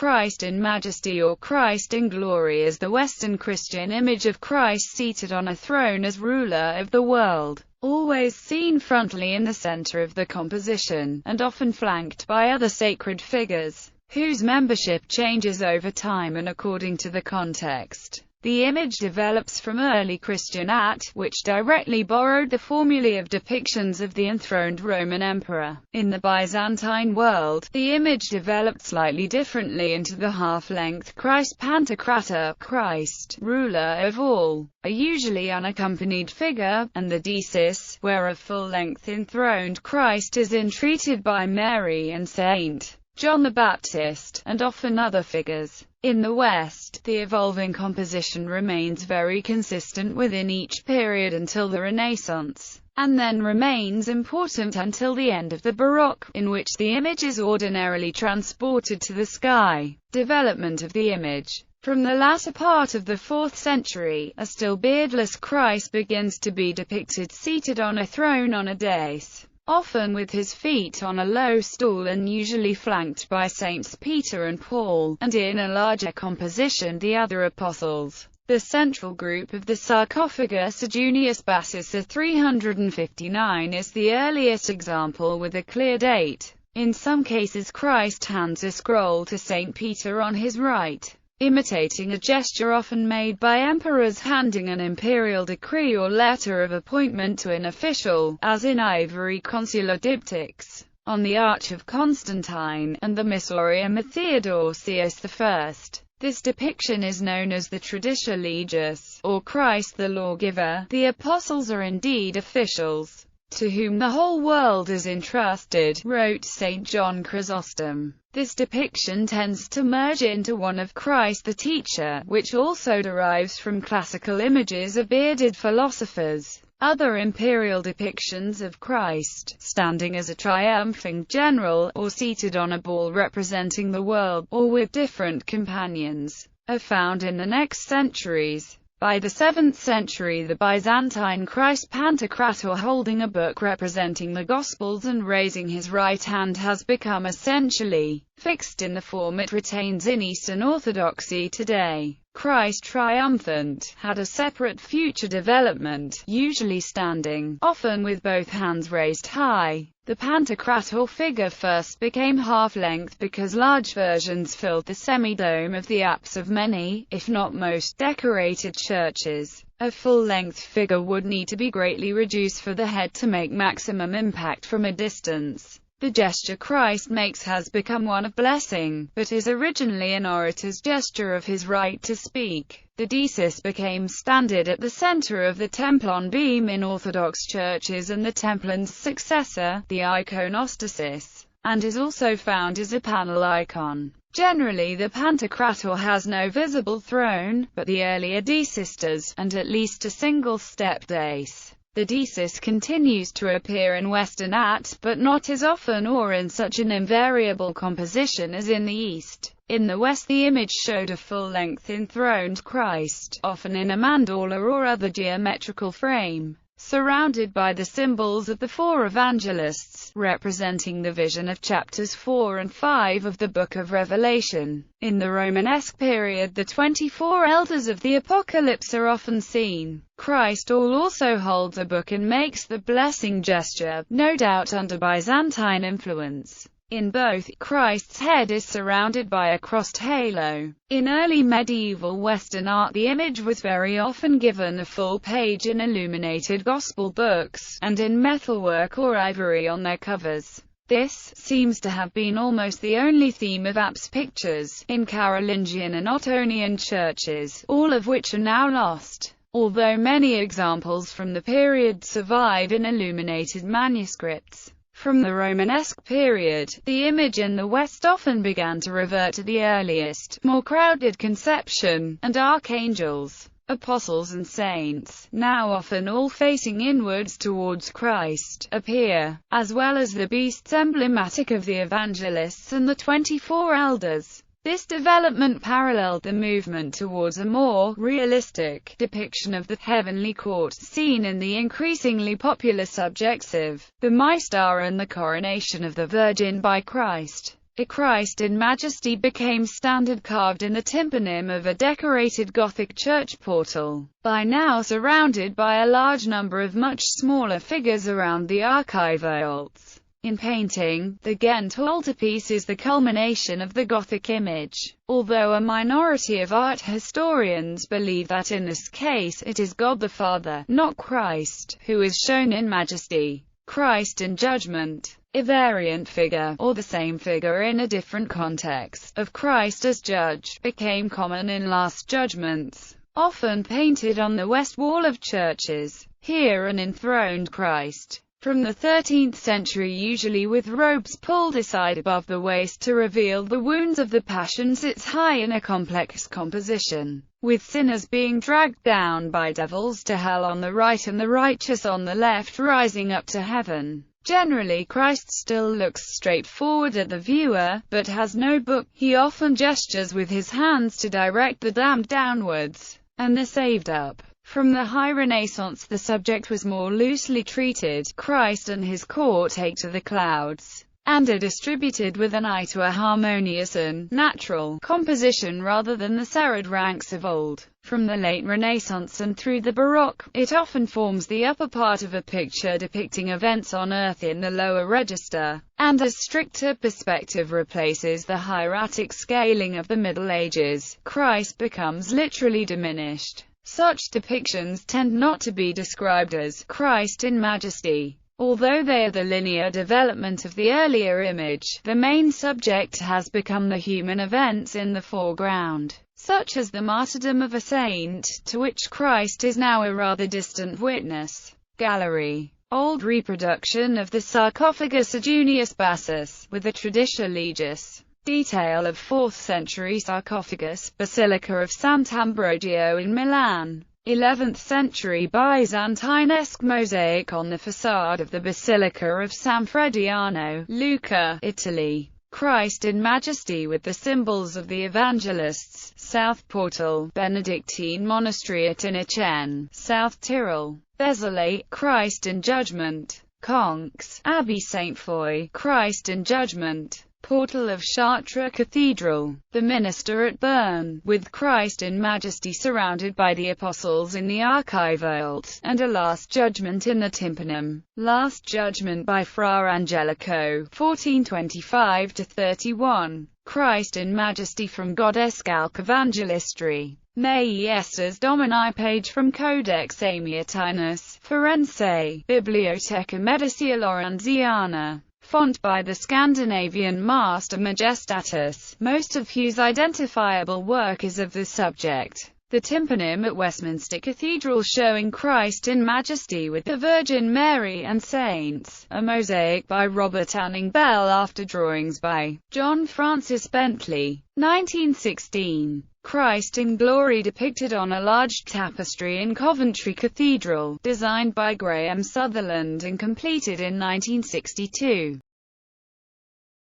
Christ in Majesty or Christ in Glory is the Western Christian image of Christ seated on a throne as ruler of the world, always seen frontally in the center of the composition, and often flanked by other sacred figures, whose membership changes over time and according to the context. The image develops from early Christian art, which directly borrowed the formulae of depictions of the enthroned Roman emperor. In the Byzantine world, the image developed slightly differently into the half-length Christ Pantocrator, Christ, ruler of all, a usually unaccompanied figure, and the desis, where a full-length enthroned Christ is entreated by Mary and Saint John the Baptist, and often other figures. In the West, the evolving composition remains very consistent within each period until the Renaissance, and then remains important until the end of the Baroque, in which the image is ordinarily transported to the sky. Development of the image. From the latter part of the 4th century, a still beardless Christ begins to be depicted seated on a throne on a dais, often with his feet on a low stool and usually flanked by Saints Peter and Paul, and in a larger composition the other apostles. The central group of the sarcophagus Junius Bassus of 359 is the earliest example with a clear date. In some cases Christ hands a scroll to Saint Peter on his right, imitating a gesture often made by emperors handing an imperial decree or letter of appointment to an official, as in Ivory Consular Diptychs, on the Arch of Constantine, and the Missorium of Theodosius I. This depiction is known as the Traditio Legis, or Christ the Lawgiver. The apostles are indeed officials, to whom the whole world is entrusted, wrote St. John Chrysostom. This depiction tends to merge into one of Christ the Teacher, which also derives from classical images of bearded philosophers. Other imperial depictions of Christ, standing as a triumphing general, or seated on a ball representing the world, or with different companions, are found in the next centuries. By the 7th century the Byzantine Christ Pantocrator holding a book representing the Gospels and raising his right hand has become essentially fixed in the form it retains in Eastern Orthodoxy today. Christ triumphant had a separate future development, usually standing, often with both hands raised high. The Pantocrator figure first became half-length because large versions filled the semi-dome of the apse of many, if not most, decorated churches. A full-length figure would need to be greatly reduced for the head to make maximum impact from a distance. The gesture Christ makes has become one of blessing, but is originally an orator's gesture of his right to speak. The desis became standard at the center of the templon beam in Orthodox churches and the templin's successor, the iconostasis, and is also found as a panel icon. Generally the Pantocrator has no visible throne, but the earlier desis does, and at least a single-step dais. The desis continues to appear in Western art, but not as often or in such an invariable composition as in the East. In the West the image showed a full-length enthroned Christ, often in a mandala or other geometrical frame, surrounded by the symbols of the 4 evangelists, representing the vision of chapters 4 and 5 of the Book of Revelation. In the Romanesque period the 24 elders of the Apocalypse are often seen. Christ also holds a book and makes the blessing gesture, no doubt under Byzantine influence. In both, Christ's head is surrounded by a crossed halo. In early medieval Western art the image was very often given a full page in illuminated gospel books, and in metalwork or ivory on their covers. This seems to have been almost the only theme of apse pictures in Carolingian and Ottonian churches, all of which are now lost, although many examples from the period survive in illuminated manuscripts. From the Romanesque period, the image in the West often began to revert to the earliest, more crowded conception, and archangels, apostles and saints, now often all facing inwards towards Christ, appear, as well as the beasts emblematic of the evangelists and the 24 elders. This development paralleled the movement towards a more realistic depiction of the heavenly court seen in the increasingly popular subjects of the Mystara and the coronation of the Virgin by Christ. A Christ in Majesty became standard, carved in the tympanum of a decorated Gothic church portal, by now surrounded by a large number of much smaller figures around the archive vaults. In painting, the Ghent altarpiece is the culmination of the Gothic image, although a minority of art historians believe that in this case it is God the Father, not Christ, who is shown in Majesty. Christ in Judgment, a variant figure, or the same figure in a different context, of Christ as Judge, became common in Last Judgments, often painted on the west wall of churches. Here an enthroned Christ from the 13th century, usually with robes pulled aside above the waist to reveal the wounds of the Passion, sits high in a complex composition, with sinners being dragged down by devils to hell on the right and the righteous on the left rising up to heaven. Generally, Christ still looks straight forward at the viewer, but has no book. He often gestures with his hands to direct the damned downwards, and the saved up. From the High Renaissance, the subject was more loosely treated. Christ and his court take to the clouds, and are distributed with an eye to a harmonious and natural composition rather than the serried ranks of old. From the late Renaissance and through the Baroque, it often forms the upper part of a picture depicting events on earth in the lower register, and a stricter perspective replaces the hieratic scaling of the Middle Ages. Christ becomes literally diminished. Such depictions tend not to be described as Christ in Majesty. Although they are the linear development of the earlier image, the main subject has become the human events in the foreground, such as the martyrdom of a saint, to which Christ is now a rather distant witness. Gallery. Old reproduction of the sarcophagus of Junius Bassus, with a Traditio Legis. Detail of 4th century sarcophagus, Basilica of Sant'Ambrogio in Milan. 11th century Byzantinesque mosaic on the facade of the Basilica of San Frediano, Lucca, Italy. Christ in Majesty with the symbols of the Evangelists. South Portal, Benedictine Monastery at Innichen, South Tyrol. Vézelay, Christ in Judgment. Conques, Abbey Saint Foy, Christ in Judgment. Portal of Chartres Cathedral. The Minster at Bern, with Christ in Majesty surrounded by the Apostles in the archive vault, and a Last Judgment in the tympanum. Last Judgment by Fra Angelico, 1425–31. Christ in Majesty from Godescalc Evangelistry. Mei Esters Domini, page from Codex Amiatinus, Firenze, Biblioteca Medicia Lorenziana. Font by the Scandinavian master Majestatis, most of whose identifiable work is of this subject. The tympanum at Westminster Cathedral showing Christ in Majesty with the Virgin Mary and saints, a mosaic by Robert Anning Bell after drawings by John Francis Bentley. 1916. Christ in Glory depicted on a large tapestry in Coventry Cathedral, designed by Graham Sutherland and completed in 1962.